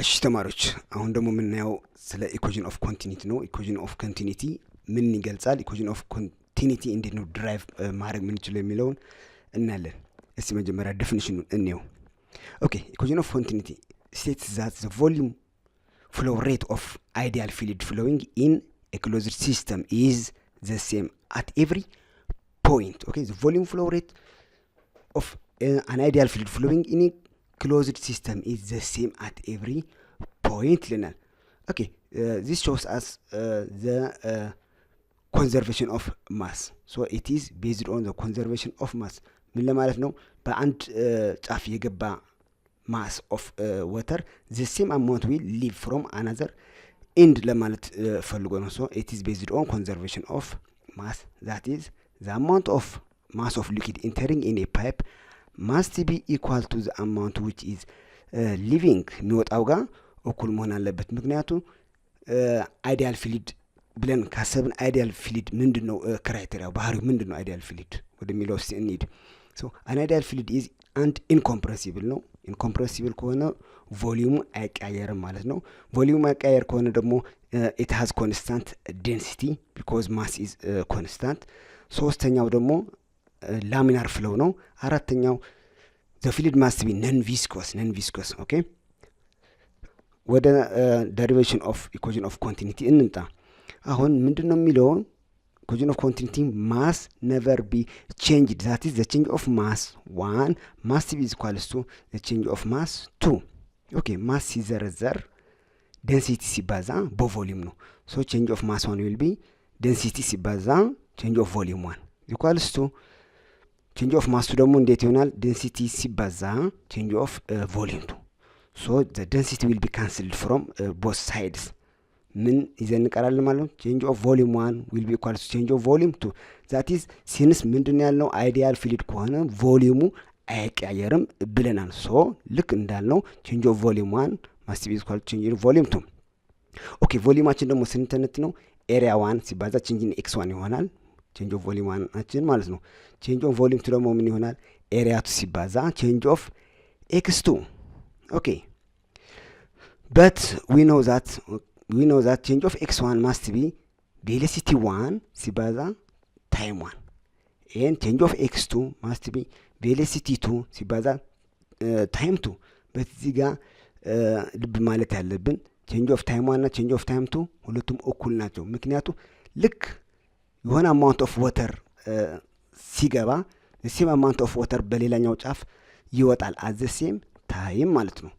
እሺ ተማሪዎች አሁን ደግሞ የምናየው ስለ ኢኩዌሽን ኦፍ ኮንቲኒቲ ነው። ኢኩዌሽን ኦፍ ኮንቲኒቲ ምን ይገልጻል? ኢኩዌሽን ኦፍ ኮንቲኒቲ እንዴት ነው ድራይቭ ማድረግ የምንችለው የሚለውን እናያለን። እስቲ መጀመሪያ ዴፊኒሽኑን እንየው። ኦኬ ኢኩዌሽን ኦፍ ኮንቲኒቲ states that the volume flow rate of ideal fluid flowing in a closed system is the same at every point. Okay, the volume flow rate of an ideal fluid flowing in a closed system is the same at every point. Okay, this shows us the conservation of mass. So it is based on the conservation of mass. ምን ለማለት ነው? በአንድ ጫፍ የገባ mass of water the same amount will leave from another end ለማለት ፈልጎ ነው። So it is based on conservation of mass, that is the amount of mass of liquid entering in a pipe must be equal to the amount which is leaving የሚወጣው ጋር እኩል መሆን አለበት። ምክንያቱም አይዲያል ፍሉድ ብለን ካሰብን አይዲያል ፍሉድ ምንድነው ክራይቴሪያው ባህሪው ምንድነው? አይዲያል ፍሉድ ወደሚለው እንሂድ። So an ideal fluid is and incompressible ነው። incompressible ከሆነ ቮሊዩሙ አይቀያየርም ማለት ነው። ቮሊዩሙ አይቀያየር ከሆነ ደግሞ it has constant density because mass is constant። ሶስተኛው ደግሞ laminar flow ነው። አራተኛው the fluid must be non viscous okay። ወደ derivation of equation of continuity እንምጣ። አሁን ምንድነው የሚለው? equation of continuity mass never be changed, that is the change of mass 1 must be equals to the change of mass 2 okay። mass ሲዘረዘር density ሲባዛ በቮሊዩም ነው። so change of mass 1 will be density ሲባዛ change of volume 1 equals to change of mass 2 ደግሞ እንዴት ይሆናል? density ሲባዛ change of volume 2 so the density will be cancelled from both sides። ምን ይዘን እንቀራለን ማለት ነው? change of volume 1 will be equal to change of volume 2 that is since ምንድነው ያልነው? አይዲያል ፍሉድ ከሆነ ቮሊዩሙ አይቀያየርም ብለናል። so ልክ እንዳልነው change of volume 1 must be equal to change of volume 2 okay። ቮሊዩማችን ደግሞ ስንተነት ነው? area 1 ሲባዛ change in x1 ይሆናል change of volume 1 አችን ማለት ነው። change of volume 2 ደግሞ ምን ይሆናል? area 2 ሲባዛ change of x2 okay but we know that change of x1 must be velocity 1 ሲባዛ time 1 and change of x2 must be velocity 2 ሲባዛ time 2 በዚህ ጋር ልብ ማለት ያለብን change of time 1 እና change of time 2 ሁለቱም እኩል ናቸው። ምክንያቱም ልክ የሆነ amount of water ሲገባ the same amount of water በሌላኛው ጫፍ ይወጣል at the same time ማለት ነው።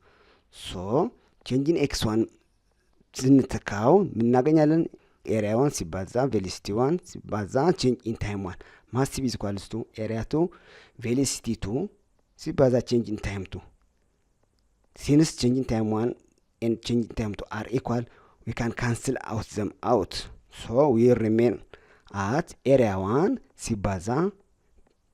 so change in x1 ስንተካው ምናገኛለን? area 1 ሲባዛ velocity 1 ሲባዛ change in time 1 must be equals to area 2 velocity 2 ሲባዛ change in time 2 since change in time 1 and change in time 2 are equal we can cancel out them out so we remain at area 1 ሲባዛ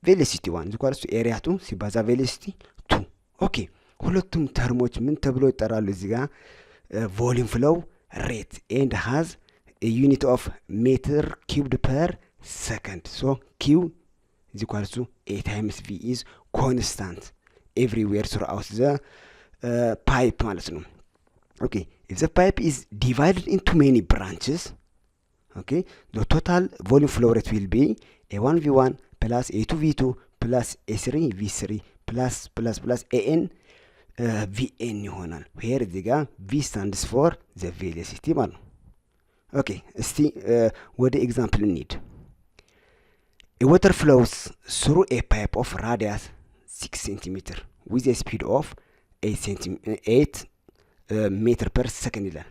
velocity 1 equals to area 2 ሲባዛ velocity 2 okay። ሁለቱም ተርሞች ምን ተብሎ ይጠራሉ? እዚህ ጋር volume flow rate and has a unit of meter cubed per second. So Q is equal to A times V is constant everywhere throughout the pipe ማለት ነው። Okay, if the pipe is divided into many branches, okay, the total volume flow rate will be A1V1 plus A2V2 plus A3V3 plus AN VN ይሆናል። where እዚህ ጋር V stands for the velocity ማለት ነው። okay እስቲ ወደ ኤግዛምፕል እንሂድ። a water flows through a pipe of radius 6 cm with a speed of 8 meter per second ይላል።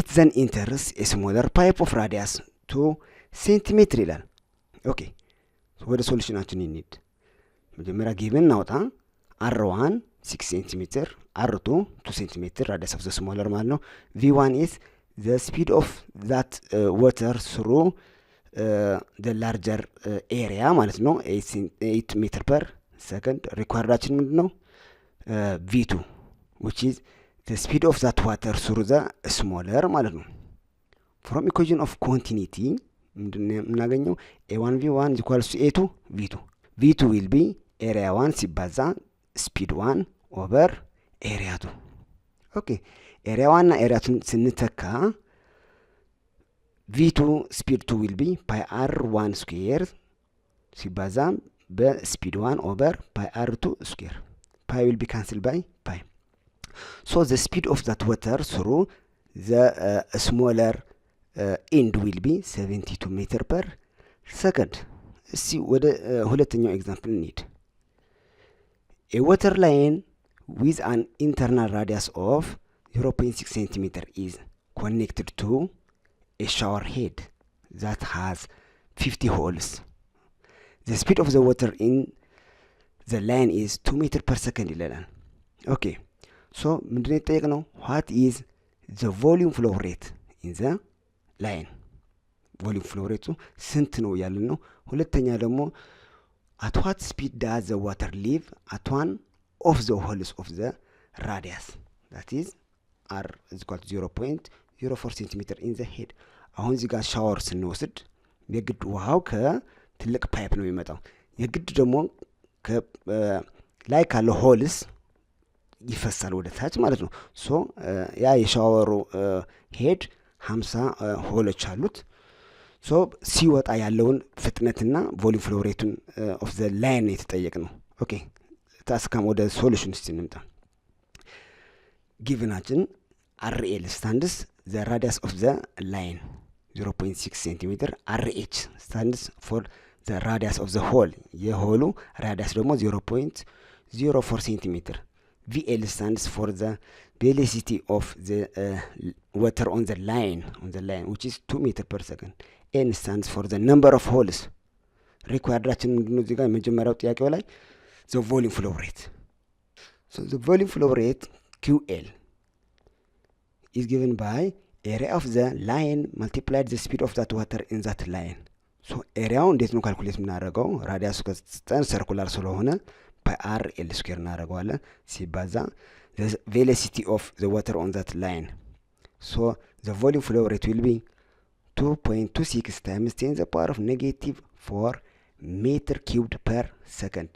it then enters a smaller pipe of radius 2 cm ይላል። okay ወደ ሶሉሽናችን እንሂድ። መጀመሪያ ጊቭን እናውጣ። r1 6 cm r2 2 cm radius of the smaller ማለት ነው። v1 is the speed of that water through the larger area ማለት ነው 8 meter per second። ሪኳየርዳችን ምንድነው? v2 which is the speed of that water through the smaller ማለት ነው። from equation of continuity ምንድነው የምናገኘው? a1v1 is equals to a2 v2 will be area 1 ሲባዛ speed 1 over area 2 ኦኬ ኤሪያዋና ኤሪያቱን ስንተካ v2 ስፒድ 2 will be pi r1 ስኩዌር ሲባዛ በስፒድ 1 ኦቨር pi r2 ስኩዌር pi will be cancelled by pi. So the speed of that water through the smaller end will be 72 meter per second. እስቲ ወደ ሁለተኛው ኤግዛምፕል እንሂድ። A water line with an internal radius of 0.6 centimeter is connected to a shower head that has 50 holes. The speed of the water in the line is 2 meter per second ይለናል። ኦኬ ሶ ምንድነው የተጠየቅነው? what is the volume flow rate in the line? volume flow rate ስንት ነው ያልን ነው። ሁለተኛ ደግሞ at what speed does the water leave at one of the holes of the radius, that is r is equal to 0.04 centimeter in the head. አሁን እዚህ ጋር ሻወር ስንወስድ የግድ ውሃው ከትልቅ ፓይፕ ነው የሚመጣው። የግድ ደግሞ ላይ ካለ ሆልስ ይፈሳል ወደ ታች ማለት ነው። ሶ ያ የሻወሩ ሄድ 50 ሆሎች አሉት። ሶ ሲወጣ ያለውን ፍጥነትና ቮሊዩም ፍሎ ሬቱን ኦፍ ዘ ላይን የተጠየቅነው። ኦኬ ታስካም ወደ ሶሉሽን እንምጣ። ጊቭናችን RL stands the radius of the line 0.6 centimeter, RH stands for the radius of the hole, የሆሉ ራዲየስ ደግሞ 0.04 centimeter. VL stands for the velocity of the water on the line which is 2 meter per second. N stands for the number of holes. ሪኳየርዳችን ምንድነው? እዚህ ጋር የመጀመሪያው ጥያቄው ላይ the volume flow rate. So the volume flow rate QL is given by area of the line multiplied the speed of that water in that line. So ኤሪያው እንዴት ነው ካልኩሌት የምናደርገው? ራዲየሱ ከስተን ሰርኩላር ስለሆነ pi r l ስኩዌር እናደርገዋለን ሲባዛ the velocity of the water on that line. So the volume flow rate will be 2.26 times 10 to the power of -4 meter cubed per second.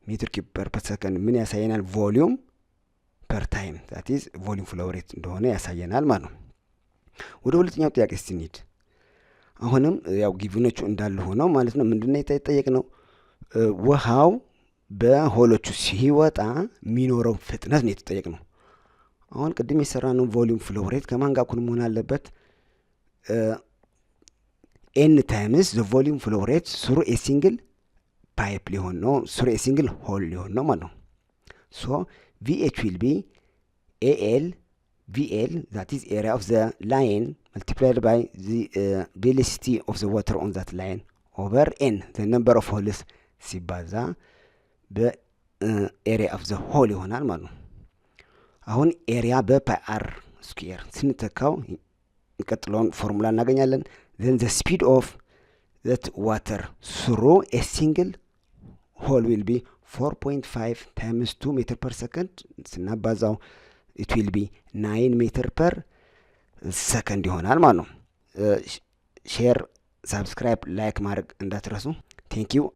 meter cubed per second ምን ያሳየናል? ቮሊዩም per time, that is volume flow rate እንደሆነ ያሳየናል ማለት ነው። ወደ ሁለተኛው ጥያቄ ስንሄድ አሁንም ያው ጊቭኖቹ እንዳሉ ሆነው ማለት ነው። ምንድነው የተጠየቅነው? ውሃው በሆሎቹ ሲወጣ የሚኖረው ፍጥነት ነው የተጠየቅነው። አሁን ቅድም የሰራነው ቮሊዩም ፍሎ ሬት ከማን ጋር እኩል መሆን አለበት? n times the volume flow rate through a single pipe ሊሆን ነው፣ through a single hole ሊሆን ነው ማለት ነው። so VH will be AL VL, that is area of the line multiplied by the velocity of the water on that line over n, the number of holes ሲባዛ በኤሪያ ኦፍ ዘ ሆል ይሆናል ማለት ነው። አሁን ኤሪያ በፓይ አር ስኩዌር ስንተካው እንቀጥለውን ፎርሙላ እናገኛለን። then the speed of that water through a single hole will be 4.5 times 2 meter per second ስናባዛው it will be 9 meter per second ይሆናል ማለት ነው። ሼር፣ ሳብስክራይብ፣ ላይክ ማድረግ እንዳትረሱ። ቴንክ ዩ